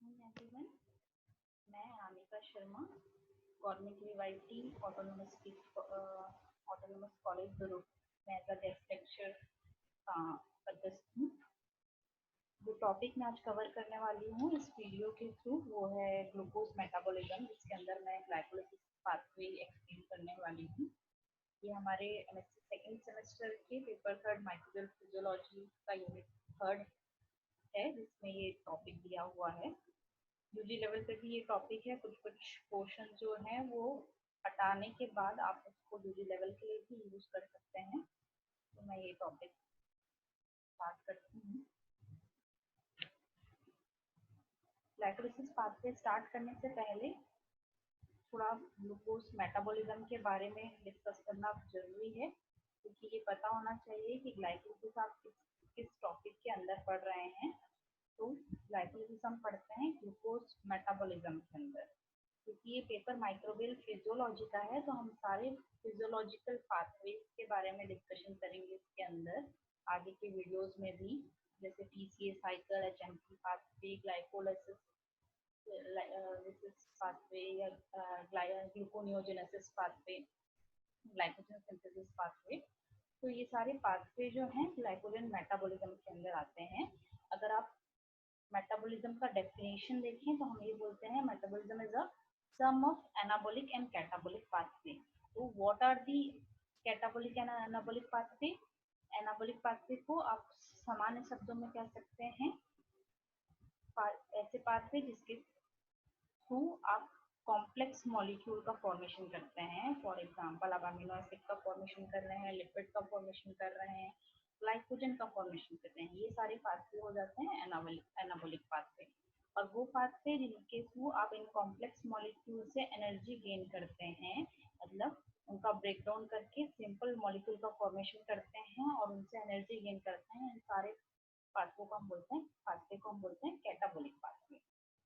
Everyone, मैं Amika Sharma government university autonomous college Durg में as a guest lecture सदस्य हूँ। जो टॉपिक मैं आज कवर करने वाली हूँ इस वीडियो के थ्रू वो है ग्लूकोज मेटाबॉलिज्म, जिसके अंदर मैं ग्लाइकोलाइसिस पाथवे एक्सप्लेन करने वाली हूँ। ये हमारे एमएससी सेकेंड सेमेस्टर के पेपर थर्ड माइक्रोबियल फिजियोलॉजी का यूनिट थर्ड है, जिसमें ये टॉपिक दिया हुआ है। यूजी लेवल पे भी ये टॉपिक है। कुछ कुछ पोर्शन जो है वो हटाने के बाद आप उसको यूजी लेवल के लिए भी यूज कर सकते हैं। तो मैं ये टॉपिक स्टार्ट करती हूँ। ग्लाइकोलाइसिस पाथवे स्टार्ट करने से पहले थोड़ा ग्लूकोज मेटाबॉलिज्म के बारे में डिस्कस करना जरूरी है, क्योंकि ये पता होना चाहिए कि ग्लाइकोलाइसिस आप किस टॉपिक के अंदर पढ़ रहे हैं। तो ग्लाइकोलाइसिस हम पढ़ते हैं ग्लूकोज मेटाबॉलिज्म के अंदर। क्योंकि ये पेपर माइक्रोबियल फिजियोलॉजी का है, तो हम सारे फिजियोलॉजिकल पाथवेज के बारे में डिस्कशन करेंगे इसके अंदर आगे के वीडियोस में भी, जैसे TCA cycle, HMP pathway, glycolysis pathway या gluconeogenesis pathway, glycogen synthesis pathway. तो ये सारे पाथवे जो हैं ग्लाइकोजन मेटाबॉलिज्म के अंदर आते हैं। अगर आप मेटाबॉलिज्म का डेफिनेशन देखें तो हम ये बोलते हैं metabolism is a sum of anabolic and catabolic pathway. तो what are the catabolic and anabolic pathway? Anabolic pathway को आप सामान्य शब्दों में कह सकते हैं ऐसे पाथवे जिसके थ्रू आप कॉम्प्लेक्स मॉलिक्यूल का फॉर्मेशन करते हैं। फॉर एग्जांपल आप अमीनो एसिड का फॉर्मेशन कर रहे हैं, लिपिड का फॉर्मेशन कर रहे हैं, ग्लाइकोजन का फॉर्मेशन कर रहे हैं। ये सारे पाथवे हो जाते हैं एनाबॉलिक पाथवे। और वो पाथवे जिनके थ्रू आप इन कॉम्प्लेक्स मॉलिक्यूल से एनर्जी गेन करते हैं, मतलब उनका ब्रेकडाउन करके सिंपल मॉलिक्यूल का फॉर्मेशन करते हैं और उनसे एनर्जी गेन करते हैं, इन सारे पाथवे को हम बोलते हैं कैटाबॉलिक पाथवे।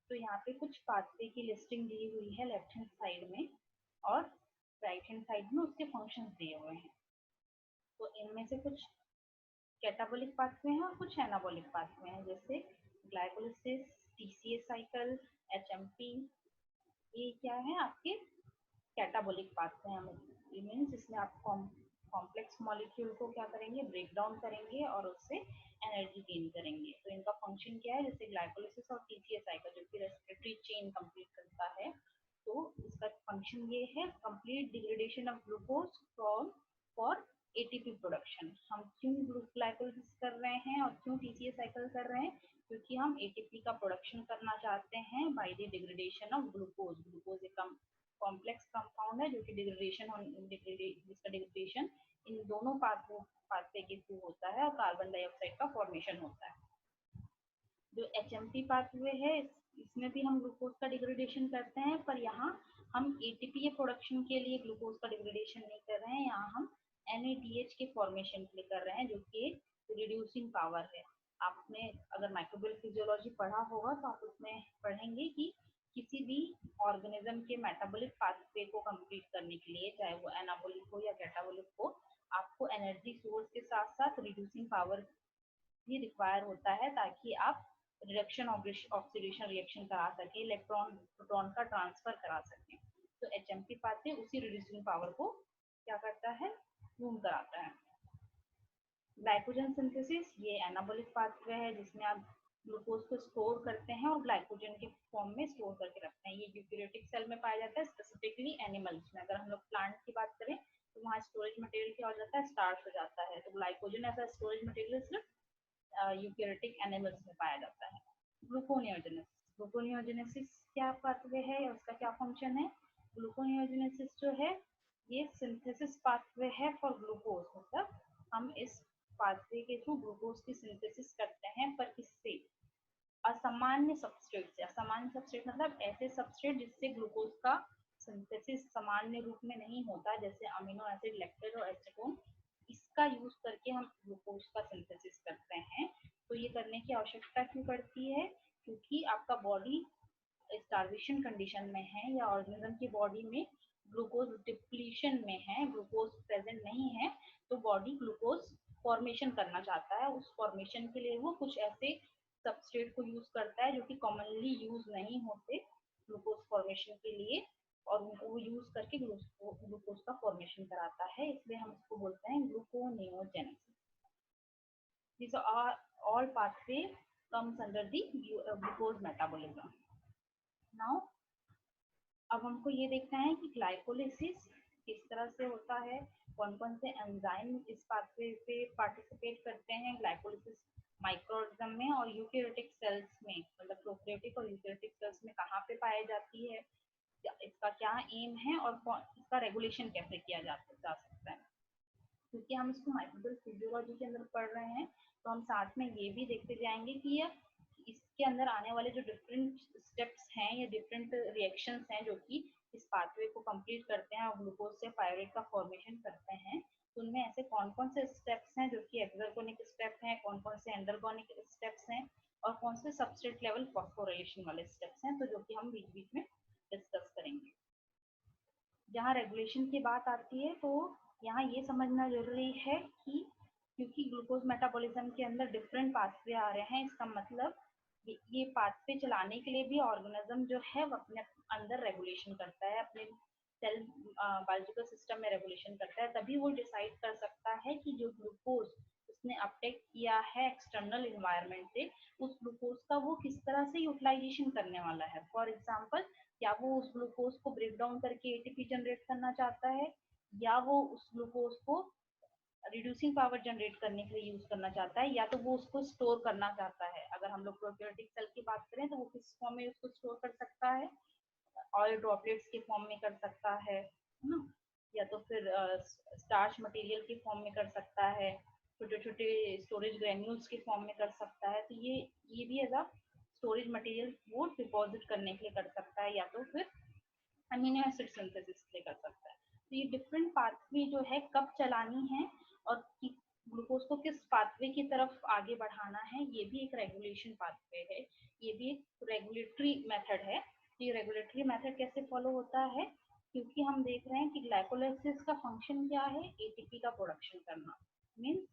तो यहाँ पे कुछ पाथवे की लिस्टिंग दी हुई है लेफ्ट हैंड साइड में, और राइट हैंड साइड में उसके फंक्शंस दिए हुए हैं। तो इनमें से कुछ कैटाबॉलिक पाथवे हैं और कुछ एनाबॉलिक पाथवे हैं, जैसे ग्लाइकोलाइसिस, टीसीए साइकिल, एचएमपी। ये क्या है आपके कैटाबॉलिक पाथवे हैं, मीन्स जिसमें आप कॉम्प्लेक्स मॉलिक्यूल को क्या करेंगे, ब्रेक डाउन करेंगे और उससे एनर्जी गेन करेंगे। तो इनका फंक्शन क्या है, जैसे ग्लाइकोलाइसिस और टीसीए साइकिल जो कि रेस्पिरेटरी चेन कंप्लीट करता है, तो इसका फंक्शन ये है complete degradation of glucose from for ATP production. हम क्यों ग्लाइकोलाइसिस कर रहे हैं और क्यों टीसीए साइकिल कर रहे हैं? क्योंकि हम एटीपी का प्रोडक्शन करना चाहते हैं by the degradation of glucose. Glucose एक कॉम्प्लेक्स कंपाउंड है जो कि जिसका डिग्रेडेशन इन दोनों पाथवे के थ्रू होता है और कार्बन डाइऑक्साइड का फॉर्मेशन होता है। जो एचएमपी पाथवे है इसमें भी हम ग्लूकोज का डिग्रेडेशन करते हैं, पर यहाँ हम एटीपी प्रोडक्शन के लिए ग्लूकोज का डिग्रेडेशन नहीं कर रहे हैं, यहाँ हम एनएडीएच के फॉर्मेशन के लिए कर रहे हैं, जो कि रिड्यूसिंग पावर है। आपने अगर माइक्रोबियल फिजियोलॉजी पढ़ा होगा तो आप उसमें पढ़ेंगे कि किसी भी ऑर्गेनिज्म के मेटाबॉलिक पाथवे को कंप्लीट करने के लिए, चाहे वो एनाबॉलिक हो या कैटाबॉलिक हो, आपको एनर्जी सोर्स के साथ साथ रिड्यूसिंग पावर भी रिक्वायर होता है, ताकि आप रिडक्शन ऑक्सीडेशन रिएक्शन करा सके, इलेक्ट्रॉन प्रोटॉन का ट्रांसफर करा सके। तो एचएमपी पाथवे उसी रिड्यूसिंग पावर को क्या करता है, बूम कराता है। ग्लाइकोजन सिंथेसिस ये एनाबॉलिक पाथवे है, जिसमें आप ग्लूकोज को स्टोर करते हैं और ग्लाइकोजन के फॉर्म में स्टोर करके रखते हैं। ये यूकेरियोटिक सेल में पाया जाता है, स्पेसिफिकली एनिमल्स में। अगर हम लोग प्लांट की बात करें तो वहाँ स्टोरेज मटेरियल क्या हो जाता है, स्टार्च हो जाता है। तो ग्लाइकोजन ऐसा स्टोरेज मटेरियल सिर्फ यूकेरियोटिक एनिमल्स में पाया जाता है। ग्लूकोनियोजेनेसिस क्या पाथवे है या उसका क्या फंक्शन है? ग्लूकोनियोजेनेसिस जो है ये सिंथेसिस पाथवे है फॉर ग्लूकोज, मतलब हम इस पाथवे के थ्रू ग्लूकोज की सिंथेसिस करते हैं, पर किससे? असामान्य सबस्ट्रेट से। असामान्य सबस्ट्रेट मतलब ऐसे सबस्ट्रेट जिससे ग्लूकोज का सिंथेसिस सामान्य रूप में नहीं होता, जैसे अमीनो एसिड, लैक्टेज और एसीटोन। इसका यूज करके हम ग्लूकोज का सिंथेसिस करते हैं। तो ये करने की आवश्यकता क्यों पड़ती है? क्योंकि आपका बॉडी स्टार्वेशन कंडीशन में है या ऑर्गेनिज्म की बॉडी में ग्लूकोज डिप्लीशन में है, ग्लूकोज प्रेजेंट नहीं है, तो बॉडी ग्लूकोज फॉर्मेशन करना चाहता है। उस फॉर्मेशन के लिए वो कुछ ऐसे सबस्ट्रेट को यूज करता है जो कि कॉमनली यूज नहीं होते ग्लूकोज फॉर्मेशन के लिए, और उनको वो यूज करके ग्लूकोज का फॉर्मेशन कराता है, इसलिए हम इसको बोलते हैं ग्लूकोनेओजेनेसिस। These are all pathway comes under the glucose metabolism. Now अब हमको ये देखना है कि ग्लाइकोलिसिस किस तरह से होता है, कौन कौन से एंजाइम इस पाथवे पे पार्टिसिपेट करते हैं ग्लाइकोलिसिस माइक्रोऑर्गेनिज्म में और यूकेरियोटिक सेल्स में, मतलब प्रोकैरियोटिक और यूकेरियोटिक सेल्स में कहाँ पे पाई जाती है, इसका क्या एम है और इसका रेगुलेशन कैसे किया जा सकता है। क्योंकि हम इसको माइक्रोबियल फिजियोलॉजी के अंदर पढ़ रहे हैं, तो हम साथ में ये भी देखते जाएंगे कि यह इसके अंदर आने वाले जो डिफरेंट स्टेप्स हैं या डिफरेंट रिएक्शंस हैं जो कि इस पाथवे को कंप्लीट करते हैं और ग्लूकोज से पायरेट का फॉर्मेशन करते हैं, तो उनमें ऐसे कौन कौन से स्टेप्स हैं जो कि एक्सरगोनिक स्टेप हैं, कौन कौन से एंडरगोनिक स्टेप्स हैं और कौन से सबस्ट्रेट लेवल फॉस्फोराइलेशन वाले स्टेप्स हैं, तो जो कि हम बीच बीच में डिस्कस करेंगे। जहाँ रेगुलेशन की बात आती है तो यहाँ ये समझना जरूरी है कि क्योंकि ग्लूकोज मेटाबॉलिज्म के अंदर डिफरेंट पाथवे आ रहे हैं, इसका मतलब ये पाथवे चलाने के लिए भी ऑर्गेनिज्म जो है वो अपने अंदर रेगुलेशन करता है, अपने सेल बायोलॉजिकल सिस्टम में रेगुलेशन करता है, तभी वो डिसाइड कर सकता है कि जो ग्लूकोज उसने अपटेक किया है एक्सटर्नल इन्वायरमेंट से, उस ग्लूकोज का वो किस तरह से यूटिलाइजेशन करने वाला है। फॉर एग्जाम्पल, क्या वो उस ग्लूकोज को ब्रेक डाउन करके एटीपी जनरेट करना चाहता है, या वो उस ग्लूकोज को रिड्यूसिंग पावर जनरेट करने के लिए यूज करना चाहता है, या तो वो उसको स्टोर करना चाहता है। अगर हम लोग प्रोकैरियोटिक सेल की बात करें तो वो किस फॉर्म में उसको स्टोर कर सकता है, ऑयल ड्रॉपलेट्स के फॉर्म में कर सकता है ना, या तो फिर स्टार्च मटेरियल के फॉर्म में कर सकता है, छोटे छोटे स्टोरेज ग्रेन्यूल्स के फॉर्म में कर सकता है, तो ये भी एज अ स्टोरेज मटेरियल वो डिपॉजिट करने के लिए कर सकता है, या तो फिर अमीनो एसिड सिंथेसिस के लिए कर सकता है। तो ये डिफरेंट पाथवे जो है कब चलानी है और ग्लूकोज को किस पाथवे की तरफ आगे बढ़ाना है, ये भी एक रेगुलेशन पाथवे है, ये भी एक रेगुलेटरी मेथड है। ये रेगुलेटरी मेथड कैसे फॉलो होता है, क्योंकि हम देख रहे हैं कि ग्लाइकोलाइसिस का फंक्शन क्या है, एटीपी का प्रोडक्शन करना। मीन्स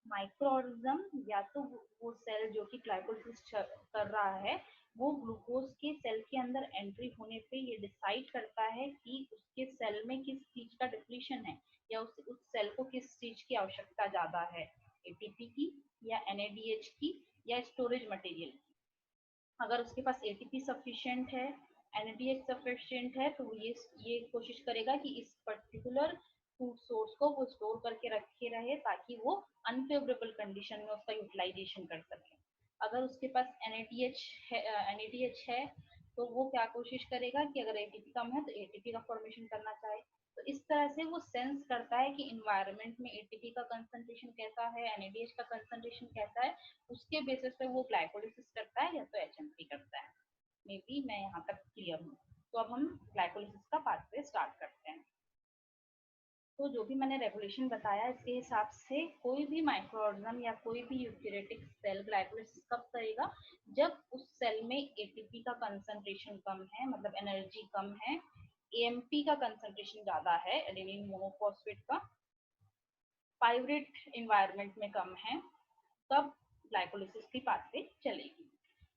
माइक्रो ऑर्गेनिज्म या तो वो सेल जो कि ग्लाइकोलाइसिस कर रहा है, वो ग्लूकोज के सेल के अंदर एंट्री होने पे ये डिसाइड करता है कि उसके सेल में किस चीज का डिप्लीशन है, या उस सेल को किस चीज की आवश्यकता ज्यादा है, एटीपी की या एनएडीएच की या स्टोरेज मटेरियल की। अगर उसके पास एटीपी सफिशिएंट है, एनएडीएच सफिशिएंट है, तो ये कोशिश करेगा कि इस पर्टिकुलर फूड सोर्स को वो स्टोर करके रखे रहे ताकि वो अनफेवरेबल कंडीशन में उसका यूटिलाइजेशन कर सके। अगर उसके पास एनएडीएच है तो वो क्या कोशिश करेगा कि अगर एटीपी कम है तो एटीपी का फॉर्मेशन करना चाहे। तो इस तरह से वो सेंस करता है कि इन्वायरमेंट में एटीपी का कंसंट्रेशन कैसा है, एनएडीएच का कंसंट्रेशन कैसा है, उसके बेसिस पे वो ग्लाइकोलिसिस करता है या तो एचएमपी करता है। मे बी मैं यहाँ तक क्लियर हूँ। तो अब हम ग्लाइकोलिसिस का पाथवे स्टार्ट करते हैं। तो जो भी मैंने रेगुलेशन बताया इसके हिसाब से कोई भी माइक्रो ऑर्गेनिज्म या कोई भी यूकेरियोटिक सेल ग्लाइकोलिसिस कब करेगा, जब उस सेल में एटीपी का कंसंट्रेशन कम है, मतलब एनर्जी कम है, एएमपी का कंसंट्रेशन ज्यादा है, एडेनिन मोनोफॉस्फेट का, पाइरेट इन्वायरमेंट में कम है, तब ग्लाइकोलिसिस की पाथवे चलेगी।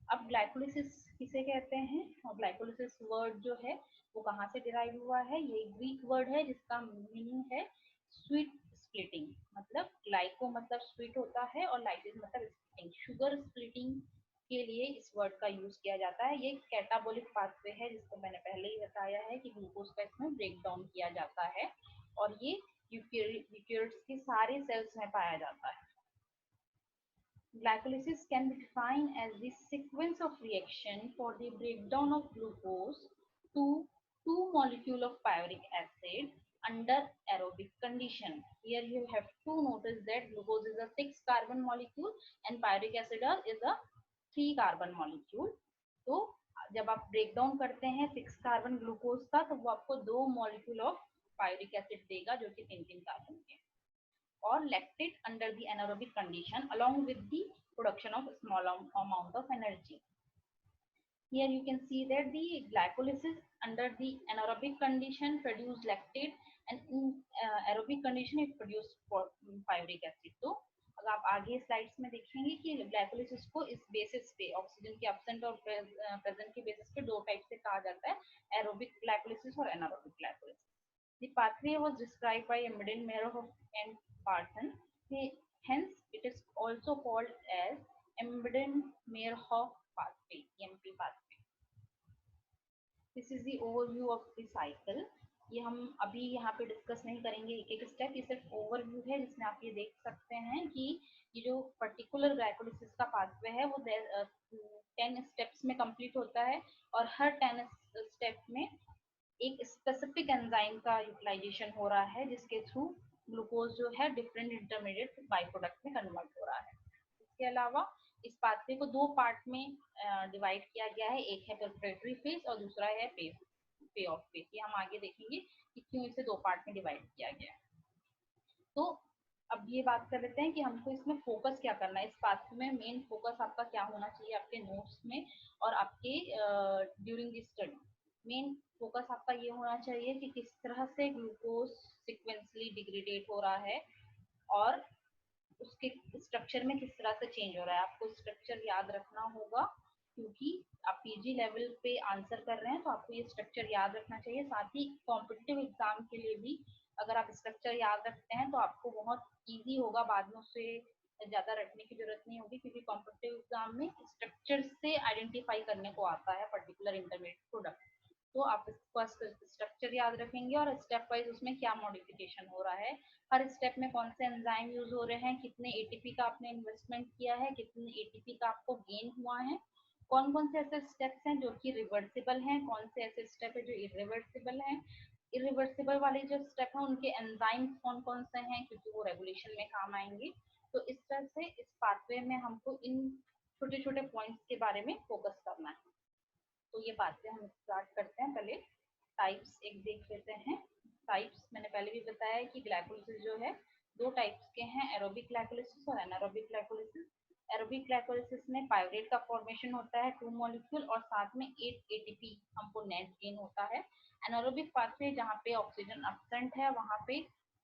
अब ग्लाइकोलिसिस किसे कहते हैं, और ग्लाइकोलिसिस वर्ड जो है वो कहाँ से डिराइव हुआ है, ये ग्रीक वर्ड है जिसका मीनिंग है स्वीट स्प्लिटिंग। मतलब ग्लाइको मतलब स्वीट होता है और लाइसिस मतलब स्प्लिटिंग, शुगर स्प्लिटिंग के लिए इस वर्ड का यूज किया जाता है। ये कैटाबोलिक पाथवे है जिसको मैंने पहले ही बताया है कि ग्लूकोज का इसमें ब्रेक डाउन किया जाता है, और ये यूकेरियोट्स के सारे सेल्स में पाया जाता है। Glycolysis can be defined as the sequence of reaction for the breakdown of glucose to two molecule of pyruvic acid under aerobic condition. Here you have to notice that glucose is a 6 carbon molecule and pyruvic acid is a 3 carbon molecule. तो जब आप break down करते हैं 6 carbon glucose का तो वो आपको 2 molecule of pyruvic acid देगा जो कि 3-3 कार्बन के, or lactate under the anaerobic condition along with the production of small amount of energy. Here you can see that the glycolysis under the anaerobic condition produce lactate and in aerobic condition it produce pyruvic acid. तो अगर आप आगे slides में देखेंगे कि glycolysis को इस basis पे ऑक्सीजन के एब्सेंट और प्रेजेंट के बेसिस पे दो टाइप से कहा जाता है, एरोबिक ग्लाइकोलिसिस और anaerobic glycolysis. The pathway was described by Emden Meyerhoff and Parton. Hence, it is also called as Emden-Meyerhoff pathway, EMP pathway. This is the overview of the cycle. ये हम अभी यहाँ पे डिस्कस नहीं करेंगे एक एक स्टेप, ये सिर्फ ओवरव्यू है जिसमें आप ये देख सकते हैं कि ये जो पर्टिकुलर ग्लाइकोलिसिस का पाथवे है वो 10 स्टेप्स में कंप्लीट होता है और हर 10 स्टेप में एक स्पेसिफिक एंजाइम का यूटिलाइजेशन हो रहा है जिसके थ्रू ग्लूकोज जो है डिफरेंट इंटरमीडिएट बाई प्रोडक्ट में कन्वर्ट हो रहा है. इसके अलावा इस पाथवे को दो पार्ट में डिवाइड किया गया है, एक है प्रिपरेटरी फेज और दूसरा है पे ऑफ फेज. ये हम आगे देखेंगे कि क्यों इसे दो पार्ट में डिवाइड किया गया है. तो अब ये बात कर लेते हैं कि हमको इसमें फोकस क्या करना है. इस पाथवे में मेन फोकस आपका क्या होना चाहिए आपके नोट्स में और आपके during the study. Main focus आपका ये होना चाहिए कि किस तरह से ग्लूकोज सिक्वेंसली डिग्रेडेट हो रहा है और उसके स्ट्रक्चर में किस तरह से चेंज हो रहा है. आपको स्ट्रक्चर याद रखना होगा क्योंकि आप पीजी लेवल पे आंसर कर रहे हैं तो आपको ये स्ट्रक्चर याद रखना चाहिए. साथ ही कॉम्पिटिटिव एग्जाम के लिए भी अगर आप स्ट्रक्चर याद रखते हैं तो आपको बहुत ईजी होगा, बाद में उससे ज़्यादा रटने की जरूरत नहीं होगी क्योंकि कॉम्पिटिटिव एग्जाम में स्ट्रक्चर से आइडेंटिफाई करने को आता है पर्टिकुलर इंटरमीडिएट प्रोडक्ट. तो आप फर्स्ट स्ट्रक्चर याद रखेंगे और स्टेप वाइज उसमें क्या मॉडिफिकेशन हो रहा है, हर स्टेप में कौन से एंजाइम यूज हो रहे हैं, कितने एटीपी का आपने इन्वेस्टमेंट किया है, कितने एटीपी का आपको गेन हुआ है, कौन कौन से ऐसे स्टेप्स हैं जो कि रिवर्सिबल हैं, कौन से ऐसे स्टेप है जो इरिवर्सिबल हैं. इरिवर्सिबल वाले जो स्टेप हैं उनके एंजाइम्स कौन कौन से हैं क्योंकि वो रेगुलेशन में काम आएंगे. तो इस तरह से इस पाथवे में हमको इन छोटे छोटे पॉइंट्स के बारे में फोकस करना है. तो ये बातें हम स्टार्ट करते हैं. पहले टाइप्स एक देख लेते हैं. टाइप्स मैंने पहले भी बताया कि ग्लाइकोलिसिस जो है दो टाइप्स के हैं, एरोबिक ग्लाइकोलिसिस और एनारोबिक ग्लाइकोलिसिस. एरोबिक ग्लाइकोलिसिस में पाइरुवेट का फॉर्मेशन होता है 2 मॉलिक्यूल और साथ में 8 एटीपी हमको नेट गेन होता है. एनारोबिक पाथवे जहाँ पे ऑक्सीजन एब्सेंट है वहाँ पे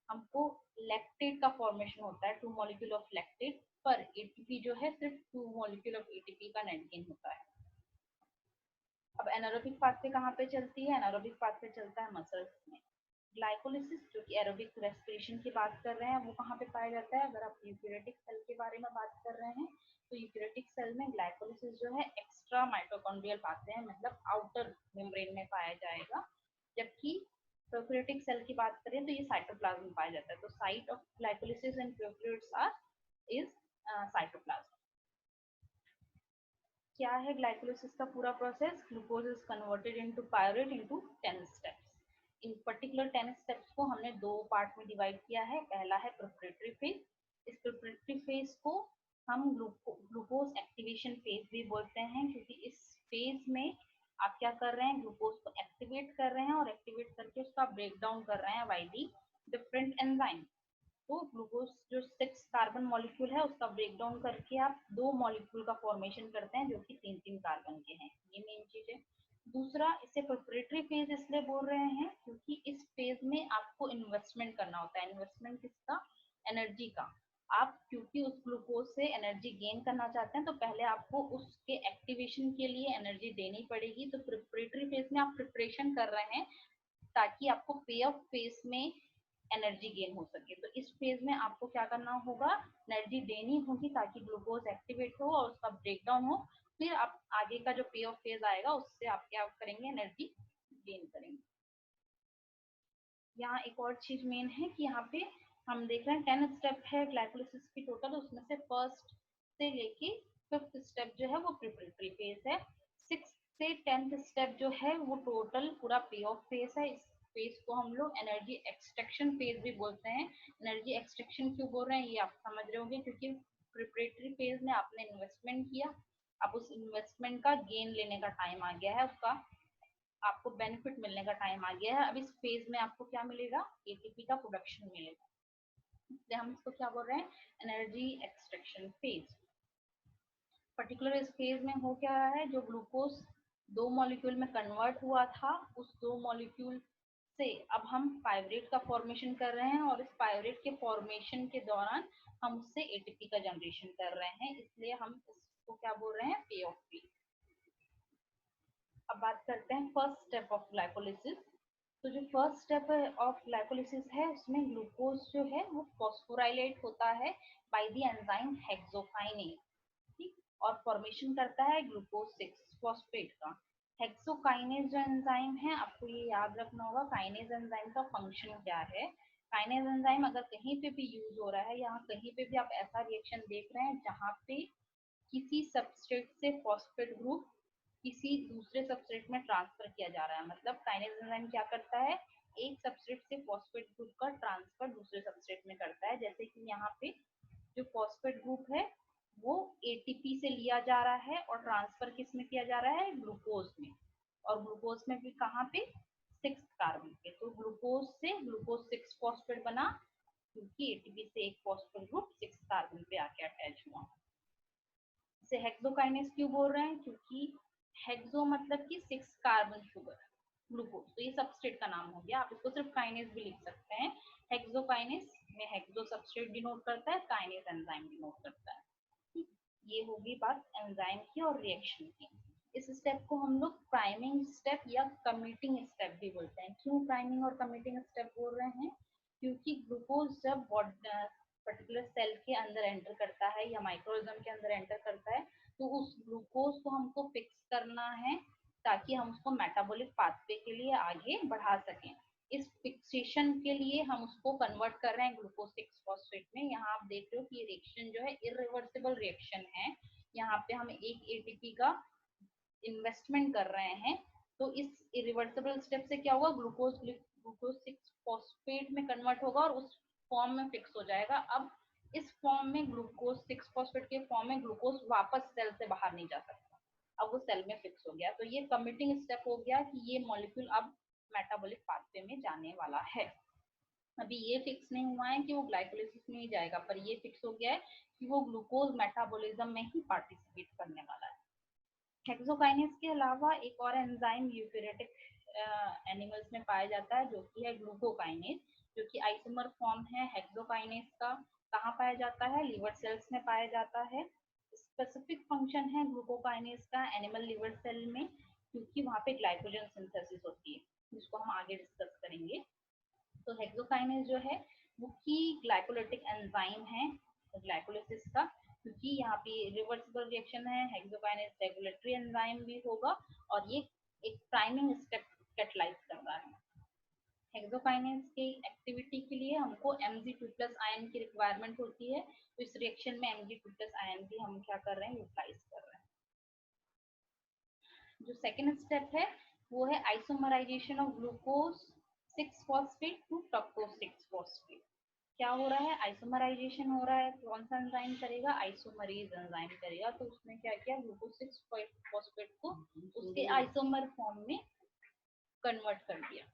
हमको लैक्टेट का फॉर्मेशन होता है 2 मॉलिक्यूल ऑफ लैक्टेट, पर एटीपी जो है सिर्फ 2 मॉलिक्यूल ऑफ एटीपी का नेट गेन होता है. अब एनारोबिक पाथवे कहाँ पे चलती है. एनारोबिक पाथवे चलता है मसल्स में. ग्लाइकोलिसिस जो कि एरोबिक रेस्पिरेशन की बात कर रहे हैं वो कहाँ पे पाया जाता है. अगर आप यूकेरियोटिक सेल के बारे में बात कर रहे हैं तो यूकेरियोटिक सेल में ग्लाइकोलिसिस जो है एक्स्ट्रा माइटोकॉन्ड्रियल पाथवे है, मतलब आउटर मेम्ब्रेन में पाया जाएगा. जबकि प्रोकैरियोटिक सेल की बात करें तो ये साइटोप्लाज्म में पाया जाता है. तो site of glycolysis in prokaryotes are is cytoplasm. क्या है ग्लाइकोलिसिस का पूरा process. Glucose is converted into pyruvate into 10 steps. In particular 10 steps को हमने दो पार्ट में डिवाइड किया है. पहला है प्रिपरेटरी फेज. इस प्रिपरेटरी फेज को हम ग्लूकोज एक्टिवेशन फेज भी बोलते हैं क्योंकि इस फेज में आप क्या कर रहे हैं, ग्लूकोज को एक्टिवेट कर रहे हैं और एक्टिवेट करके उसका ब्रेक डाउन कर रहे हैं बाय दी डिफरेंट एंजाइम. तो ग्लूकोज जो 6 कार्बन मॉलिक्यूल है उसका ब्रेक डाउन करके आप दो मॉलिक्यूल का फॉर्मेशन करते हैं जो कि 3-3 कार्बन के हैं. ये मेन चीज है. दूसरा, इसे प्रिपरेटरी फेज इसलिए बोल रहे हैं क्योंकि इस फेज में आपको इन्वेस्टमेंट करना होता है. इन्वेस्टमेंट किसका, एनर्जी का. आप क्योंकि उस ग्लूकोज से एनर्जी गेन करना चाहते हैं तो पहले आपको उसके एक्टिवेशन के लिए एनर्जी देनी पड़ेगी. तो प्रिपरेटरी फेज में आप प्रिपरेशन कर रहे हैं ताकि आपको पे ऑफ फेज में एनर्जी गेन हो सके. तो इस फेज में आपको क्या करना होगा, एनर्जी देनी होगी ताकि ग्लूकोज एक्टिवेट हो और उसका ब्रेकडाउन हो. फिर आप आगे का जो पे ऑफ फेज आएगा उससे आप क्या करेंगे, एनर्जी गेन करेंगे. यहाँ एक और चीज मेन है कि यहाँ पे हम देख रहे हैं 10 स्टेप है ग्लाइकोलिसिस की टोटल, उसमें से फर्स्ट से लेके 5th स्टेप जो है वो प्रिपरेटरी फेज है. 6th से 10th स्टेप जो है वो टोटल पूरा पे ऑफ फेज है. इस फेज को हम लोग एनर्जी एक्सट्रैक्शन फेज भी बोलते हैं. एनर्जी एक्सट्रैक्शन क्यों बोल रहे हैं ये आप समझ रहे होंगे क्योंकि प्रिपरेटरी फेज में आपने इन्वेस्टमेंट किया, अब उस इन्वेस्टमेंट का गेन लेने का टाइम आ गया है, उसका आपको बेनिफिट मिलने का टाइम आ गया है. अब इस फेज में आपको क्या मिलेगा, एटीपी का प्रोडक्शन मिलेगा. इसलिए हम इसको क्या बोल रहे हैं, एनर्जी एक्सट्रैक्शन फेज. पर्टिकुलर इस फेज में हो क्या रहा है, जो ग्लूकोज दो मॉलिक्यूल में कन्वर्ट हुआ था उस दो मॉलिक्यूल से अब हम पाइरूवेट का फॉर्मेशन कर रहे हैं और इस पाइरूवेट के फॉर्मेशन के दौरान हम उससे एटीपी का जनरेशन कर रहे हैं, इसलिए हम इसको क्या बोल रहे हैं, पे ऑफ पी। अब बात करते हैं फर्स्ट स्टेप ऑफ ग्लाइकोलिसिस। तो जो फर्स्ट स्टेप ऑफ ग्लाइकोलिसिस है उसमें ग्लूकोज जो है वो फॉस्फोराइलेट होता है बाय द एंजाइम हेक्सोकाइनेज, ठीक, और फॉर्मेशन करता है ग्लूकोज 6 फॉस्फेट का। हेक्सोकाइनेज जो एंजाइम है, आपको ये याद रखना होगा काइनेज एंजाइम का फंक्शन क्या है। काइनेज एंजाइम अगर कहीं पे भी यूज हो रहा है या कहीं पे भी आप ऐसा रिएक्शन देख रहे हैं जहाँ पे किसी सबस्ट्रेट से फॉस्फेट ग्रुप किसी दूसरे सबस्ट्रेट में ट्रांसफर किया जा रहा है, मतलब काइनेज एंजाइम क्या करता है, एक सबस्ट्रेट से फॉस्फेट ग्रुप का ट्रांसफर दूसरे सबस्ट्रेट में करता है। जैसे कि यहाँ पे जो फॉस्फेट ग्रुप है वो एटीपी से लिया जा रहा है और ट्रांसफर किस में किया जा रहा है, ग्लूकोज में, और ग्लूकोज में भी कहाँ पे, 6 कार्बन पे। तो ग्लूकोज से ग्लूकोज 6 फॉस्फेट बना क्योंकि एटीपी से एक फॉस्फेट ग्रुप 6 कार्बन पे आके अटैच हुआ। इसे हेक्सोकाइनेज क्यों बोल रहे हैं, क्योंकि हेक्सो मतलब कि 6 कार्बन शुगर ग्लूकोज, तो ये सबस्ट्रेट का नाम हो गया। आप इसको सिर्फ काइनेज भी लिख सकते हैं। हेक्सोकाइनेज में हेक्सो सबस्ट्रेट डिनोट करता है, काइनेज एंजाइम डिनोट करता है। ठीक, ये होगी बात एंजाइम की और रिएक्शन की। इस स्टेप को हम लोग प्राइमिंग स्टेप या कमिटिंग स्टेप भी बोलते हैं। क्यों प्राइमिंग और कमिटिंग स्टेप बोल रहे हैं, क्योंकि ग्लूकोज जब पर्टिकुलर सेल के अंदर एंटर करता है या माइक्रोऑर्गेनिज्म के अंदर एंटर करता है तो उस ग्लूकोज को हमको फिक्स करना है ताकि हम उसको मेटाबॉलिक पाथवे के लिए आगे बढ़ा सकें। इस फिक्सेशन के लिए हम उसको कन्वर्ट कर रहे हैं ग्लूकोज 6 फॉस्फेट में। यहाँ आप देख रहे हो कि ये रिएक्शन जो है इरिवर्सिबल रिएक्शन है। यहाँ पे हम एक एटीपी का इन्वेस्टमेंट कर रहे हैं, तो इस इरिवर्सिबल स्टेप से क्या होगा, ग्लूकोज ग्लूकोज 6 फॉस्फेट में कन्वर्ट होगा और उस फॉर्म में फिक्स हो जाएगा। अब इस फॉर्म में ग्लूकोज 6 फॉस्फेट के फॉर्म में ग्लूकोज वापस सेल से बाहर नहीं जा सकता, अब वो सेल में फिक्स हो गया। तो ये कमिटिंग स्टेप हो गया कि ये मॉलिक्यूल अब मेटाबॉलिक पाथवे में जाने वाला है। अभी ये फिक्स नहीं हुआ है कि वो ग्लाइकोलिसिस में ही जाएगा, पर ये फिक्स हो गया है कि वो ग्लूकोज मेटाबॉलिज्म में ही पार्टिसिपेट करने वाला है। हेक्सोकाइनेज के अलावा एक और एंजाइम यूकेरियोटिक एनिमल्स में पाया जाता है जो कि है ग्लूकोकाइनेज, जो कि आइसोमर फॉर्म है हेक्सोकाइनेज का। कहाँ पाया जाता है, लिवर सेल्स में पाया जाता है। स्पेसिफिक फंक्शन है ग्लूकोकाइनेज का एनिमल लिवर सेल में, क्योंकि वहाँ पे ग्लाइकोजन सिंथेसिस होती है, जिसको हम आगे डिस्कस करेंगे। तो हेक्सोकाइनेज जो है वो की ग्लाइकोलिटिक एंजाइम है ग्लाइकोलिसिस का, क्योंकि यहाँ पे रिवर्सिबल रिएक्शन है, हेक्सोकाइनेज रेगुलेटरी एंजाइम भी होगा और ये एक प्राइमिंग स्टेप कैटलाइज कर रहा है। हेक्सोकाइनेज की एक्टिविटी के लिए हमको Mg2+ आयन की रिक्वायरमेंट होती है, तो इस रिएक्शन में Mg2+ आयन की हम क्या कर रहे हैं, यूटिलाइज कर रहे हैं। जो सेकेंड स्टेप है वो है isomerization of glucose 6 phosphate to fructose 6 phosphate. क्या हो रहा है, आइसोमराइजेशन हो रहा है। कौन सा एंजाइम करेगा, आइसोमरेज एंजाइम करेगा। तो उसने क्या किया, ग्लूकोज 6 फॉस्फेट को उसके आइसोमर फॉर्म में कन्वर्ट कर दिया,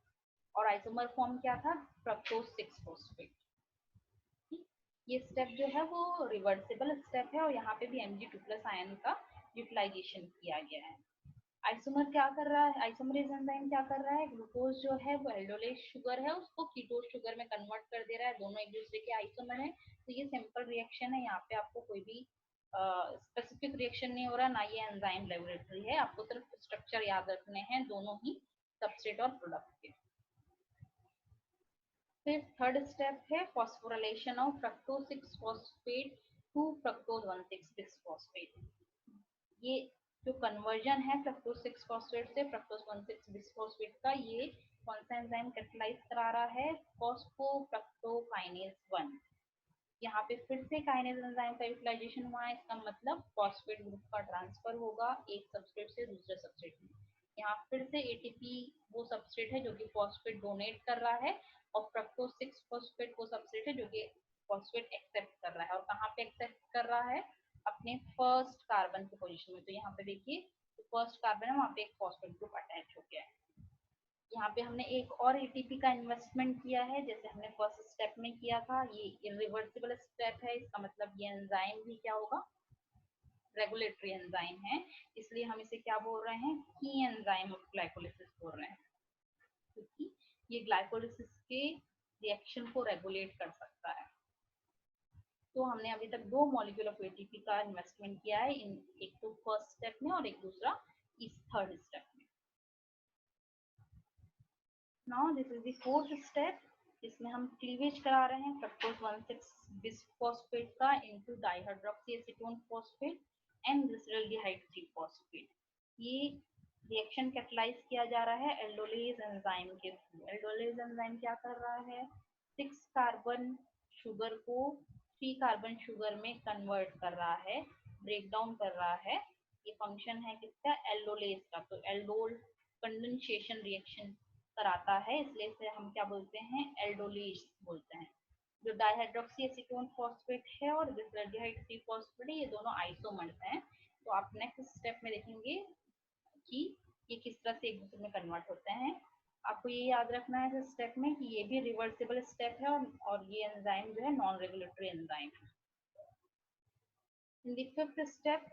और आइसोमर फॉर्म क्या था, फ्रक्टोज 6 फॉस्फेट। ये स्टेप जो है वो रिवर्सिबल स्टेप है और यहाँ पे भी Mg2+ आयन का यूटिलाइजेशन किया गया है। आइसोमर क्या कर रहा है, आइसोमरेज एंजाइम क्या कर रहा है, ग्लूकोज जो है वो एल्डोलेस शुगर है उसको कीटोज शुगर में कन्वर्ट कर दे रहा है। दोनों एक दूसरे के आइसोमर है, तो ये सिंपल रिएक्शन है। यहाँ पे आपको कोई भी स्पेसिफिक रिएक्शन नहीं हो रहा, ना ये एंजाइम लेबोरेटरी है, आपको सिर्फ स्ट्रक्चर याद रखने हैं दोनों ही सबस्ट्रेट और प्रोडक्ट के। फिर थर्ड स्टेप है phosphorylation of fructose 6 phosphate to fructose 1,6-बिसफॉस्फेट। ये जो कन्वर्जन है फ्रक्टोज 6 फॉस्फेट से फ्रक्टोज 1,6-बिसफॉस्फेट का, ये कौन सा एंजाइम कैटलाइज करा रहा है, फॉस्फोफ्रक्टोकाइनेज 1। यहाँ पे फिर से काइनेज एंजाइम का यूटिलाइजेशन हुआ है, इसका मतलब फॉस्फेट ग्रुप का ट्रांसफर होगा एक सबस्ट्रेट से दूसरे सबस्ट्रेट में। यहाँ फिर से एटीपी वो सबस्ट्रेट है जो कि फॉस्फेट डोनेट कर रहा है, और फ्रक्टोज 6 फॉस्फेट वो सबस्ट्रेट है जो कि फॉस्फेट एक्सेप्ट कर रहा है। और कहाँ पे एक्सेप्ट कर रहा है, अपने फर्स्ट कार्बन की पोजीशन में। तो यहाँ पे देखिए फर्स्ट कार्बन है, वहाँ पे एक फॉस्फेट ग्रुप अटैच हो गया है। यहाँ पे हमने एक और एटीपी का इन्वेस्टमेंट किया है, जैसे हमने फर्स्ट स्टेप में किया था। ये इरिवर्सिबल स्टेप है, इसका मतलब ये एंजाइम भी क्या होगा, रेगुलेटरी एंजाइम है, इसलिए हम इसे क्या बोल रहे हैं, की एंजाइम ऑफ ग्लाइकोलिसिस बोल रहे हैं, क्योंकि ये ग्लाइकोलिसिस के रिएक्शन को रेगुलेट कर सकता है। तो हमने अभी तक दो मॉलिक्यूल ऑफ एटीपी का इन्वेस्टमेंट किया है, इन एक तो फर्स्ट स्टेप में और एक दूसरा इस थर्ड स्टेप में। Now this is the fourth step, इसमें हम क्लीवेज करा रहे हैं फ्रक्टोज 1,6 बिस्फॉस्फेट का into dihydroxy acetone phosphate and glyceraldehyde 3 phosphate. ये रिएक्शन कैटलाइज किया जा रहा है एल्डोलेज एंजाइम के थ्रू। एल्डोलेज एंजाइम क्या कर रहा है, 6 कार्बन शुगर को 3 कार्बन शुगर में कन्वर्ट कर रहा है, ब्रेक डाउन कर रहा है। ये फंक्शन है किसका, एल्डोलेज का। तो एल्डोल कंडेंसेशन रिएक्शन कराता है, इसलिए इसे हम क्या बोलते हैं, एल्डोलेज बोलते हैं। जो डाइहाइड्रोक्सी एसीटोन फॉस्फेट है और ग्लिसरल्डिहाइड 3 फॉस्फेट है, ये दोनों आइसोमर्स हैं। तो आप नेक्स्ट स्टेप में देखेंगे कि ये किस तरह से एक दूसरे में कन्वर्ट होते हैं। आपको ये याद रखना है इस स्टेप में कि ये भी रिवर्सिबल स्टेप है और ये एंजाइम जो है नॉन रेगुलेटरी एंजाइम है। इन द फिफ्थ स्टेप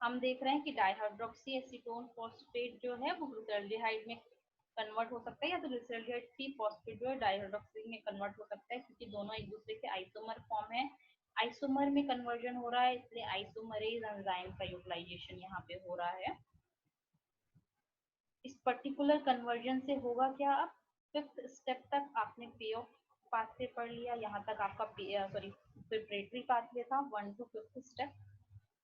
हम देख रहे हैं कि डाइहाइड्रोक्सी एसीटोन फॉस्फेट जो है वो ग्लिसरल्डिहाइड में कन्वर्ट हो सकता है, या तो ग्लिसरल्डिहाइड 3 फॉस्फेट जो है डाइहाइड्रोक्सी में कन्वर्ट हो सकता है, क्योंकि दोनों एक दूसरे के आइसोमर फॉर्म है। आइसोमर में कन्वर्जन हो रहा है, इसलिए आइसोमरेज एंजाइम का यूटिलाइजेशन यहाँ पे हो रहा है। इस पर्टिकुलर कन्वर्जन से होगा क्या, अब फिफ्थ स्टेप तक आपने पे ऑफ पाथवे पढ़ लिया, यहाँ तक आपका प्रिपरेटरी पाथवे था 1 to 5th स्टेप।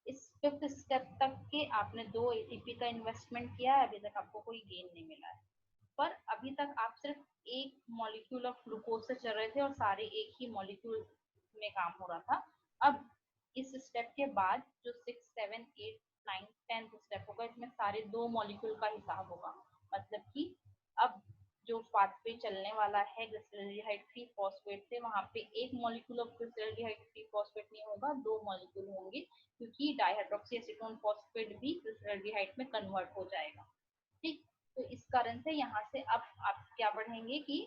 इस फिफ्थ स्टेप तक के आपने 2 एटीपी का इन्वेस्टमेंट किया है, अभी तक आपको कोई गेन नहीं मिला है। पर अभी तक आप सिर्फ एक मॉलिक्यूल ऑफ ग्लूकोज से चल रहे थे और सारे एक ही मॉलिक्यूल में काम हो रहा था। अब इस स्टेप के बाद जो 6, 7, 8, 9, 10th स्टेप होगा, इसमें सारे 2 मॉलिक्यूल का हिसाब होगा। मतलब कि अब जो पाथवे चलने वाला है ग्लिसरल्डिहाइड 3 फॉस्फेट से, वहां पे एक मॉलिक्यूल ऑफ ग्लिसरल्डिहाइड 3 फॉस्फेट नहीं होगा, 2 मॉलिक्यूल होंगे, क्योंकि डाइहाइड्रोक्सी एसीटोन फॉस्फेट भी ग्लिसरल्डिहाइड में कन्वर्ट हो जाएगा। ठीक, तो इस कारण से यहाँ से अब आप क्या पढ़ेंगे कि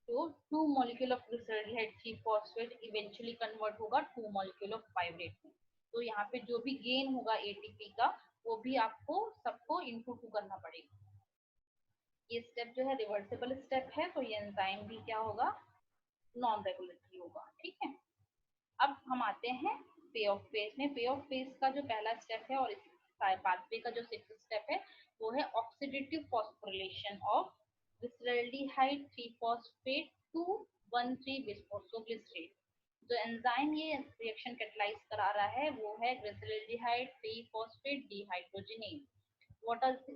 तो 2 molecule of glyceraldehyde 3 phosphate eventually convert होगा 2 मॉलिक्यूल ऑफ पाइरुवेट में। तो यहाँ पे जो भी गेन होगा एटीपी का, वो भी आपको सबको इनटू 2 करना पड़ेगा। ये स्टेप जो है रिवर्सिबल स्टेप है, तो ये एंजाइम भी क्या होगा, नॉन रेगुलेटरी होगा। ठीक है, अब हम आते हैं पे ऑफ फेज में। पे ऑफ फेज का जो पहला स्टेप है और इस पाथवे का जो 6th स्टेप है, वो है oxidative phosphorylation of glyceraldehyde 3 phosphate to 1,3 bisphosphoglycerate. जो एंजाइम ये रिएक्शन कैटलाइज करा रहा है वो है glyceraldehyde 3 phosphate dehydrogenase.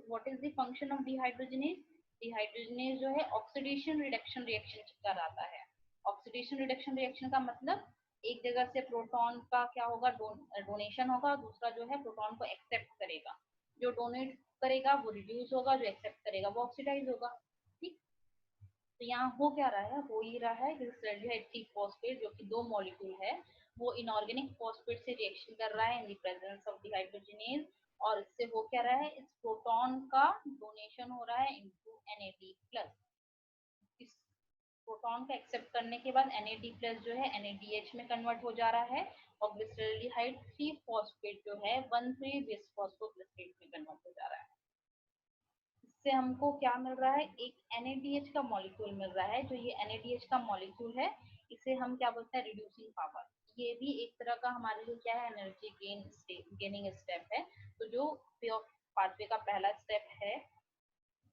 what is the function of dehydrogenase? Dehydrogenase जो है ऑक्सीडेशन रिडक्शन रिएक्शन कराता है। ऑक्सीडेशन रिडक्शन रिएक्शन का मतलब एक जगह से प्रोटॉन का क्या होगा, डोनेशन होगा, दूसरा जो है प्रोटॉन को एक्सेप्ट करेगा। जो डोनेट करेगा वो रिड्यूस होगा, जो एक्सेप्ट करेगा वो ऑक्सीडाइज होगा। ठीक, तो यहाँ हो क्या रहा है, हो ही रहा है ग्लिसरल्डिहाइड 3 फॉस्फेट जो कि 2 मॉलिक्यूल है, वो इनऑर्गेनिक फॉस्फेट से रिएक्शन कर रहा है इन द प्रेजेंस ऑफ डिहाइड्रोजनेज, और इससे हो क्या रहा है, इस प्रोटॉन का डोनेशन हो रहा है इनटू NAD+। इस प्रोटॉन का एक्सेप्ट करने के बाद NAD+ जो है NADH में कन्वर्ट हो जा रहा है, और ग्लिसरल्डिहाइड 3 फॉस्फेट जो है 1,3 बिस्फोस्फोग्लिसरेट में कन्वर्ट हो जा रहा है। इससे हमको क्या मिल रहा है, एक NADH का मॉलिक्यूल मिल रहा है। जो ये NADH का मॉलिक्यूल है, इसे हम क्या बोलते हैं, रिड्यूसिंग पावर। ये भी एक तरह का हमारे लिए क्या है, एनर्जी गेनिंग स्टेप है। तो जो पाथवे का पहला स्टेप है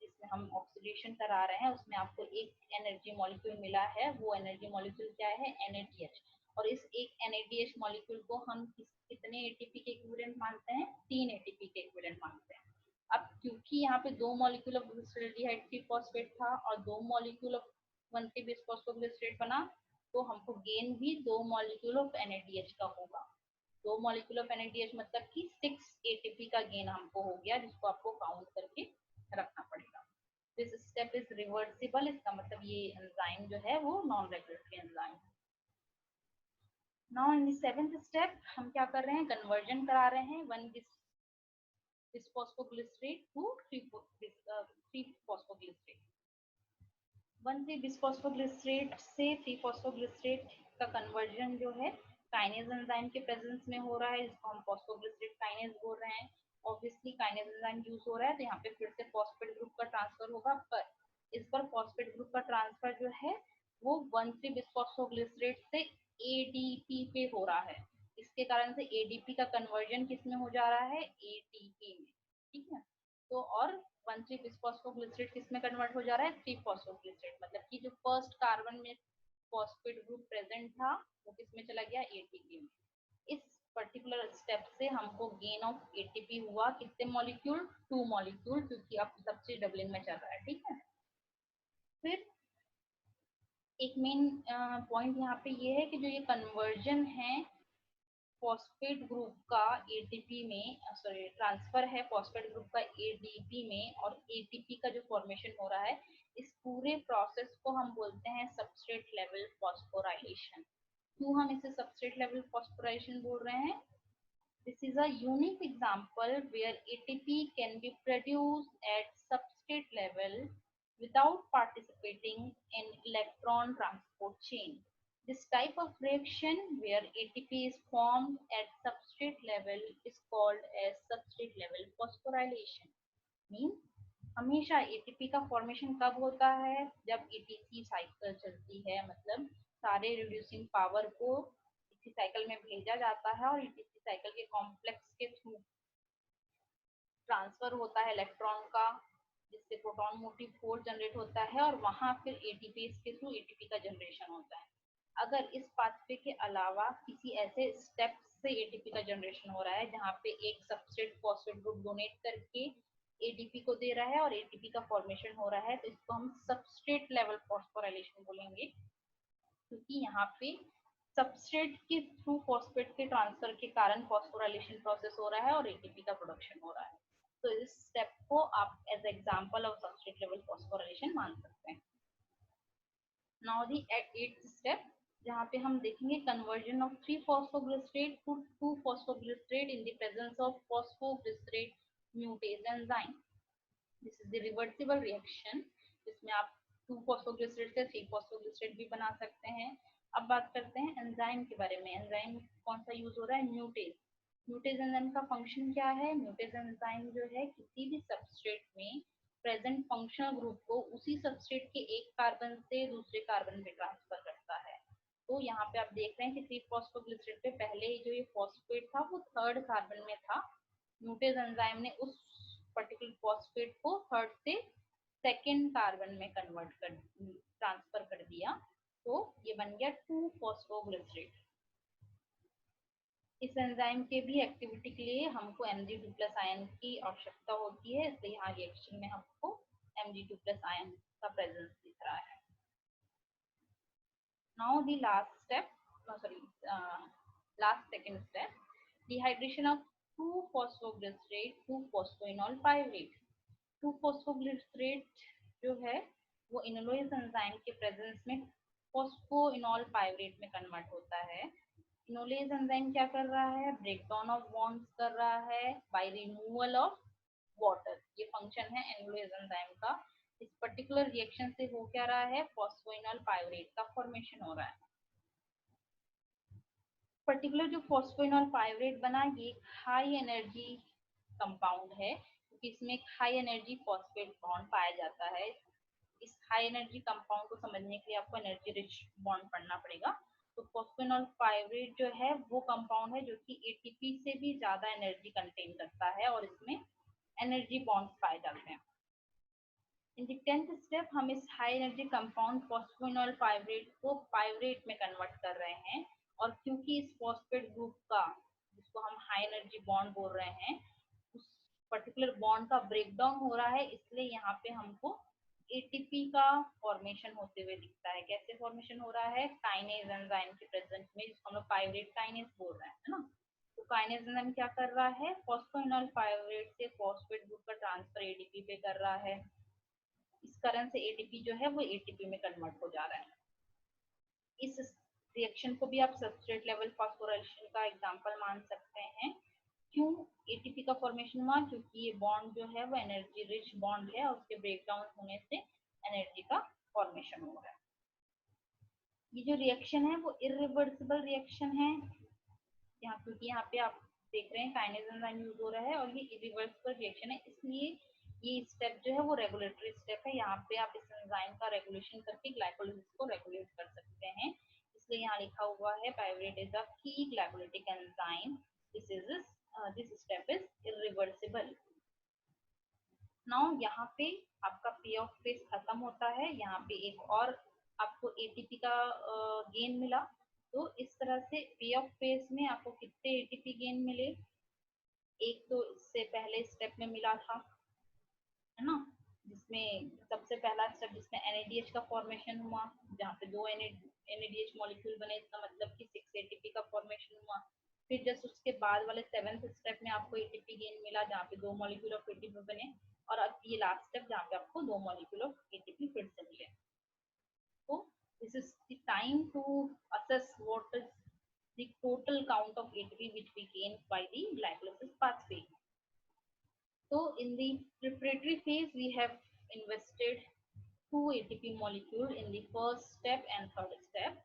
जिसमें हम ऑक्सीडेशन करा रहे हैं, उसमें आपको एक एनर्जी मॉलिक्यूल मिला है, वो एनर्जी मॉलिक्यूल क्या है, NADH। और इस एक NADH मॉलिक्यूल को हम कितने एटीपी के इक्विवेलेंट मानते हैं, 3 एटीपी के इक्विवेलेंट मानते हैं। अब क्योंकि यहाँ पे 2 मॉलिक्यूल ऑफ ग्लिसरल्डिहाइड 3 फॉस्फेट था और 2 मॉलिक्यूल ऑफ 1,3 बिस्फोस्फोग्लिसरेट बना, तो हमको गेन भी 2 मॉलिक्यूल ऑफ NADH का होगा। 2 मॉलिक्यूल ऑफ NADH मतलब कि 6 एटीपी का गेन हमको हो गया, जिसको आपको काउंट करके रखना पड़ेगा। दिस स्टेप इज रिवर्सिबल, इसका मतलब ये एंजाइम जो है वो नॉन रेगुलेटरी एंजाइम है। Now in the 7th step हम क्या कर रहे हैं, कन्वर्जन करा रहे हैं 1 बिस्फोस्फोग्लिसरेट टू 3 फॉस्फोग्लिसरेट। 1,3 बिस्फोस्फोग्लिसरेट से 3 फॉस्फोग्लिसरेट का कन्वर्जन जो है काइनेज एंजाइम के प्रेजेंस में हो रहा है, जिसको हम फॉस्फोग्लिसरेट काइनेज बोल रहे हैं। ऑब्वियसली काइनेज एंजाइम यूज हो रहा है, तो यहाँ पे फिर से फॉस्फेट ग्रुप का ट्रांसफर होगा, पर इस पर फॉस्फेट ग्रुप का ट्रांसफर जो है वो 1,3-बिस्फॉस्फोग्लिसरेट से एडीपी पे हो रहा है। इसके कारण से एडीपी का कन्वर्जन किस में हो जा रहा है, एटीपी में। ठीक है, तो और 1,3-बिस्फॉस्फोग्लिसरेट किस में कन्वर्ट हो जा रहा है, 3-फॉस्फोग्लिसरेट, मतलब कि जो फर्स्ट कार्बन में फॉस्फेट ग्रुप प्रेजेंट था वो किस में चला गया, एटीपी में। इस पर्टिकुलर स्टेप से हमको गेन ऑफ एटीपी हुआ कितने मॉलिक्यूल, 2 मॉलिक्यूल, क्योंकि अब सबसे डबलिंग में चल रहा है। ठीक है, फिर एक मेन पॉइंट यहाँ पे ये है कि जो ये कन्वर्जन है फॉस्फेट ग्रुप का एटीपी में, सॉरी ट्रांसफर है फॉस्फेट ग्रुप का एडीपी में, और एटीपी का जो फॉर्मेशन हो रहा है, इस पूरे प्रोसेस को हम बोलते हैं सबस्ट्रेट लेवल फॉस्फोराइलेशन। क्यों हम इसे सबस्ट्रेट लेवल फॉस्फोराइलेशन बोल रहे हैं? This is a unique example where ATP can be produced at substrate level without participating in electron transport chain. This type of reaction where ATP is formed at substrate level is called as substrate level phosphorylation. Means हमेशा ATP का formation कब होता है, जब ATC cycle चलती है, मतलब सारे रिड्यूसिंग पावर को इसी साइकिल में भेजा जाता है और एटीसी साइकिल के कॉम्प्लेक्स के थ्रू ट्रांसफर होता है इलेक्ट्रॉन का, जिससे प्रोटॉन मोटिव फोर्स जनरेट होता है और वहां फिर एटीपी के थ्रू एटीपी का जनरेशन होता है। अगर इस पाथवे के अलावा किसी ऐसे स्टेप से एटीपी का जनरेशन हो रहा है जहाँ पे एक सबस्ट्रेट फॉस्फेट ग्रुप डोनेट करके एटीपी को दे रहा है और एटीपी का फॉर्मेशन हो रहा है, तो इसको हम सबस्ट्रेट लेवल फॉस्फोराइलेशन बोलेंगे, क्योंकि यहाँ पे सबस्ट्रेट के थ्रू फॉस्फेट के ट्रांसफर के कारण फॉस्फोराइलेशन प्रोसेस हो रहा है और एटीपी का प्रोडक्शन हो रहा है। तो इस स्टेप को आप as example of substrate level phosphorylation मान सकते हैं। नाउ दी एट स्टेप, जहाँ पे हम देखेंगे कन्वर्जन ऑफ 3-फॉस्फोग्लिसरेट टू 2-फॉस्फोग्लिसरेट in the presence of phosphoglycerate mutase enzyme. This is the reversible reaction, जिसमें आप 2-फॉस्फोग्लिसरेट से 3-फॉस्फोग्लिसरेट भी बना सकते हैं। अब बात करते हैं एंजाइम के बारे में। एंजाइम कौन सा यूज हो रहा है, म्यूटेज। म्यूटेज एंजाइम का फंक्शन क्या है? म्यूटेज एंजाइम जो है किसी भी सबस्ट्रेट में प्रेजेंट फंक्शनल ग्रुप को उसी सबस्ट्रेट के एक कार्बन से दूसरे कार्बन पे ट्रांसफर करता है। तो यहाँ पे आप देख रहे हैं कि 3-फॉस्फोग्लिसरेट पे पहले ही जो ये फॉस्फेट था वो थर्ड कार्बन में था। म्यूटेज एंजाइम ने उस पर्टिकुलर फॉस्फेट को थर्ड से सेकेंड कार्बन में कन्वर्ट कर ट्रांसफर कर दिया, तो ये बन गया 2-फॉस्फोग्लिसरेट। इस एंजाइम के भी एक्टिविटी के लिए हमको Mg2+ आयन की आवश्यकता होती है, इसलिए यहाँ रिएक्शन में हमको Mg2+ आयन का प्रेजेंस दिख रहा है। Now the last step, last second step, dehydration of 2-फॉस्फोग्लिसरेट टू फॉस्फोइनॉल पाइरुवेट। 2-फॉस्फोग्लिसरेट जो है वो इनोलोइज एंजाइम के प्रेजेंस में फॉस्फोइनॉल पाइरुवेट में कन्वर्ट होता है। इनोलेज एंजाइम क्या कर रहा है, ब्रेकडाउन ऑफ बॉन्ड्स कर रहा है बाय रिमूवल ऑफ वाटर। ये फंक्शन है इनोलेज एंजाइम का। इस पर्टिकुलर रिएक्शन से हो क्या रहा है, फॉस्फोइनॉल पाइरुवेट का फॉर्मेशन हो रहा है। पर्टिकुलर जो फॉस्फोइनॉल पाइरुवेट बना, ये हाई एनर्जी कंपाउंड है, क्योंकि इसमें एक हाई एनर्जी फॉस्फेट बॉन्ड पाया जाता है। इस हाई एनर्जी कंपाउंड को समझने के लिए आपको एनर्जी रिच बॉन्ड पढ़ना पड़ेगा। तो फॉस्फोइनॉल पाइरुवेट जो है वो कंपाउंड है जो कि एटीपी से भी ज्यादा एनर्जी कंटेन करता है और इसमें एनर्जी बॉन्ड्स पाए जाते हैं। इन द 10th स्टेप हम इस high energy compound phosphoenol pyruvate को पाइरुवेट में कन्वर्ट कर रहे हैं, और क्योंकि इस फॉस्फेट ग्रुप का, जिसको हम हाई एनर्जी बॉन्ड बोल रहे हैं, उस पर्टिकुलर बॉन्ड का ब्रेकडाउन हो रहा है, इसलिए यहाँ पे हमको एटीपी का फॉर्मेशन होते हुए दिखता है। कैसे फॉर्मेशन हो रहा है, काइनेज एंजाइम के प्रेजेंस में, जिसको हम लोग पाइरुवेट काइनेज बोल रहे हैं, है ना। तो काइनेज एंजाइम क्या कर रहा है, फॉस्फोइनॉल पाइरुवेट से फॉस्फेट ग्रुप का ट्रांसफर एटीपी पे कर रहा है। इस कारण से एटीपी जो है वो एटीपी में कन्वर्ट हो जा रहा है। इस रिएक्शन को भी आप सबस्ट्रेट लेवल फॉस्फोराइलेशन का एग्जांपल मान सकते हैं। क्यों एटीपी का फॉर्मेशन हुआ, क्योंकि ये बॉन्ड जो है वो एनर्जी रिच बॉन्ड है और उसके ब्रेकडाउन होने से एनर्जी का फॉर्मेशन हो रहा है। ये जो रिएक्शन है वो इरिवर्सिबल रिएक्शन है, क्योंकि यहाँ पे आप देख रहे हैं काइनेज एंजाइम यूज हो रहा है और ये इरिवर्सिबल रिएक्शन है, इसलिए ये स्टेप जो है वो रेगुलेटरी स्टेप है। यहाँ पे आप इस एंजाइम का रेगुलेशन करके ग्लाइकोलिसिस को रेगुलेट कर सकते हैं। इसलिए यहाँ लिखा हुआ है पाइरूवेट इज अ की glycolytic enzyme, this step is irreversible. Now यहाँ पे आपका पी ऑफ फेज खत्म होता है, यहाँ पे एक और आपको एटीपी का गेन मिला। तो इस तरह से पी ऑफ फेज में आपको कितने एटीपी गेन मिले, एक तो इससे पहले स्टेप में मिला था, है ना, जिसमें सबसे पहला स्टेप जिसमें NADH का फॉर्मेशन हुआ, जहाँ पे दो NADH मॉलिक्यूल बने, इसका मतलब कि 6 एटीपी का फॉर्मेशन हुआ। फिर जस्ट उसके बाद वाले 7th स्टेप में आपको एटीपी गेन मिला, जहाँ पे 2 मॉलिक्यूल ऑफ एटीपी बने। और अब ये लास्ट स्टेप जहाँ पे आपको 2 मॉलिक्यूल ऑफ एटीपी फिर से मिले। तो this is the time to assess what is the total count of ATP which we gain by the glycolysis pathway. So in the preparatory phase, we have invested 2 ATP molecule in the first step and third step,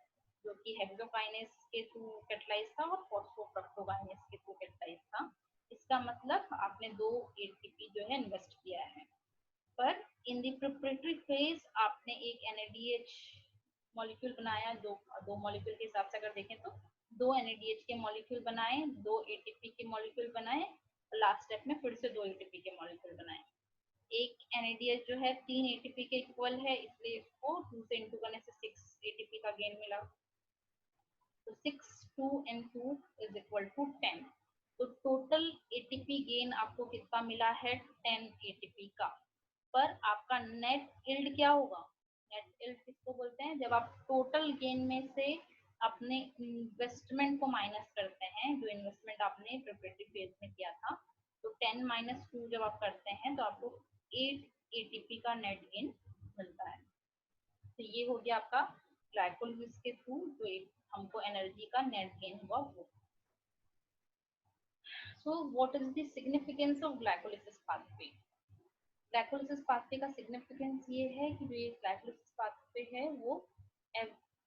जो कि hexokinase के through catalyse था और फॉस्फोफ्रक्टोकाइनेस के through catalyse था। इसका मतलब आपने 2 ATP जो है इन्वेस्ट किया है। पर इन दी प्रिपरेटरी फेज आपने एक NADH मॉलिक्यूल बनाया, दो मॉलिक्यूल के हिसाब से अगर देखें तो 2 NADH के मॉलिक्यूल बनाए, 2 ATP के मॉलिक्यूल बनाए, लास्ट स्टेप में फिर से 2 ATP के मॉलिक्यूल बनाए। एक NADH जो है 3 ATP के इक्वल है, इसलिए इसको 2 से इंटू करने से 6 ATP का गेन मिला। तो 6 2 and 2 is equal to 10। तो टोटल ATP गेन आपको कितना मिला है, 10 ATP का। पर आपका नेट यील्ड क्या होगा, नेट यील्ड किसको बोलते हैं, जब आप टोटल गेन में से अपने इन्वेस्टमेंट को माइनस करते हैं, जो इन्वेस्टमेंट आपने प्रिपरेटरी फेज में किया था। तो 10 - 2 जब आप करते हैं तो आपको 8 ATP का नेट गेन मिलता है। तो ये हो गया आपका ग्लाइकोलिसिस के थ्रू जो हमको एनर्जी का नेट गेन हुआ वो। So what is the significance of glycolysis pathway. Glycolysis pathway का सिग्निफिकेंस ये है कि जो ये ग्लाइकोलिसिस पाथवे है वो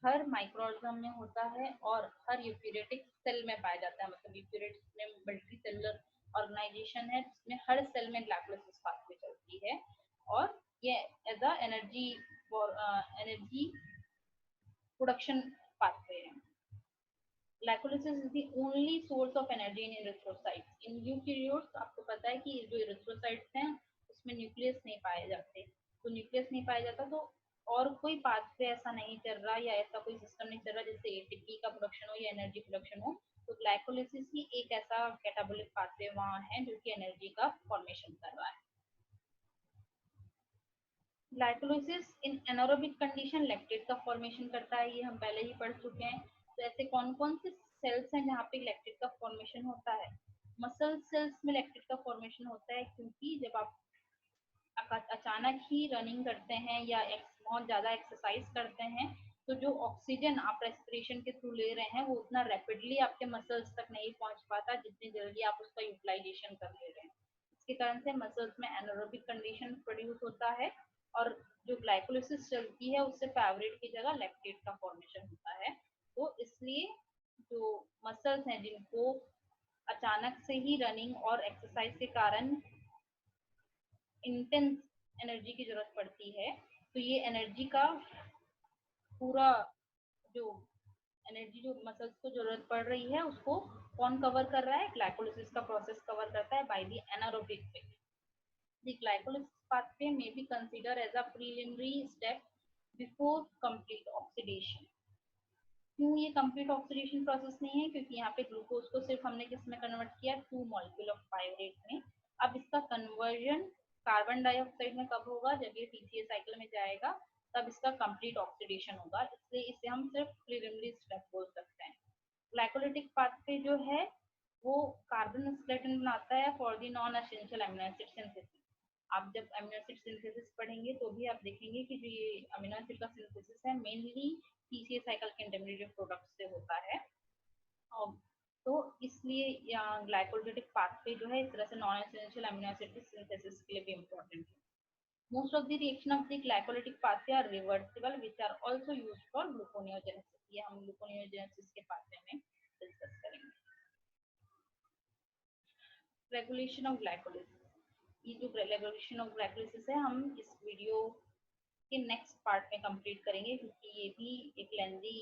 हर माइक्रोऑर्गेनिज्म में होता है और हर यूकेरियोटिक सेल में पाया जाता है। मतलब यूकेरियोटिक में मल्टी सेलुलर ऑर्गेनाइजेशन है जिसमें हर सेल में ग्लाइकोलिसिस पाथवे चलती है, और ये as a energy production pathway है। Glycolysis is the only source of energy in erythrocytes. In eukaryotes आपको पता है कि जो erythrocytes हैं उसमें न्यूक्लियस नहीं पाए जाते। तो न्यूक्लियस नहीं पाया जाता तो और कोई पाथवे ऐसा नहीं चल रहा या ऐसा कोई सिस्टम नहीं चल रहा जिससे एटीपी का प्रोडक्शन हो या एनर्जी प्रोडक्शन हो। तो ग्लाइकोलिसिस ही एक ऐसा कैटाबोलिक पाथवे वहाँ है जो कि एनर्जी का फॉर्मेशन कर रहा है। ग्लाइकोलिसिस इन एनारोबिक कंडीशन लैक्टेट का फॉर्मेशन करता है, ये हम पहले ही पढ़ चुके हैं। तो ऐसे कौन कौन से सेल्स हैं जहाँ पे लैक्टेट का फॉर्मेशन होता है। मसल सेल्स में लैक्टेट का फॉर्मेशन होता है क्योंकि जब आप अचानक ही रनिंग करते हैं या बहुत ज़्यादा एक्सरसाइज करते हैं तो जो ऑक्सीजन आप रेस्पिरेशन के थ्रू ले रहे हैं वो उतना रैपिडली आपके मसल्स तक नहीं पहुंच पाता जितनी जल्दी आप उसका यूटिलाइजेशन कर ले रहे हैं। इसके कारण से मसल्स में एनारोबिक कंडीशन प्रोड्यूस होता है और जो ग्लाइकोलिसिस चलती है उससे फेवरेट की जगह लैक्टेट का फॉर्मेशन होता है। तो इसलिए जो मसल्स हैं जिनको अचानक से ही रनिंग और एक्सरसाइज के कारण इंटेंस एनर्जी की जरूरत पड़ती है, तो ये एनर्जी का पूरा जो एनर्जी जो मसल्स को जरूरत पड़ रही है उसको कौन कवर कर रहा है, ग्लाइकोलिसिस का प्रोसेस कवर करता है by the anaerobic way. The glycolysis pathway may be considered as a preliminary step before complete oxidation। क्यों ये कंप्लीट ऑक्सीडेशन प्रोसेस नहीं है, क्योंकि यहाँ पे ग्लूकोज को सिर्फ हमने किस में कन्वर्ट किया, 2 मॉलिक्यूल ऑफ पाइरूवेट में। अब इसका कन्वर्जन कार्बन डाइऑक्साइड में कब होगा, जब ये टीसीए साइकिल में जाएगा तब इसका कंप्लीट ऑक्सीडेशन होगा, इसलिए इसे हम सिर्फ प्रिलिमिनरी स्टेप बोल सकते हैं। ग्लाइकोलिटिक पाथवे जो है वो कार्बन स्केलेटन बनाता है for the non essential amino acid synthesis. आप जब अमीनो एसिड सिंथेसिस पढ़ेंगे तो भी आप देखेंगे कि जो ये अमीनो एसिड का सिंथेसिस है मेनली टीसीए साइकिल के इंटरमीडिएट प्रोडक्ट से होता है। तो इसलिए ग्लाइकोलिटिक पाथवे जो है इस तरह से नॉन एसेंशियल अमीनो एसिड की सिंथेसिस के लिए भी इम्पोर्टेंट है। Most of the reaction of the glycolytic pathway are reversible, which are also used for gluconeogenesis। ये हम gluconeogenesis के पाथवे में डिस्कस करेंगे। Regulation of glycolysis। ये जो रेगुलेशन ऑफ ग्लाइकोलिसिस है हम इस वीडियो के नेक्स्ट पार्ट में कंप्लीट करेंगे, क्योंकि ये भी एक लेंदी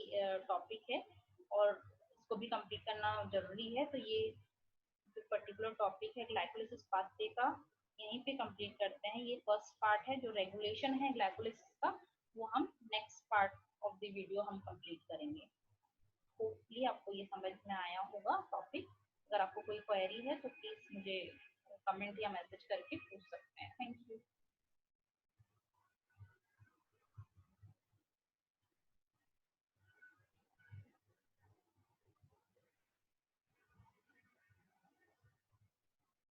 टॉपिक है और इसको भी कंप्लीट करना जरूरी है। तो ये जो पर्टिकुलर टॉपिक है ग्लाइकोलिसिस पाथवे का यहीं पे कंप्लीट करते हैं। ये फर्स्ट पार्ट है जो रेगुलेशन है ग्लाइकोलिसिस का, वो हम next part of the video हम कंप्लीट करेंगे। होपफुली आपको ये समझ में आया होगा टॉपिक। अगर आपको कोई क्वेरी है तो प्लीज मुझे कमेंट या मैसेज करके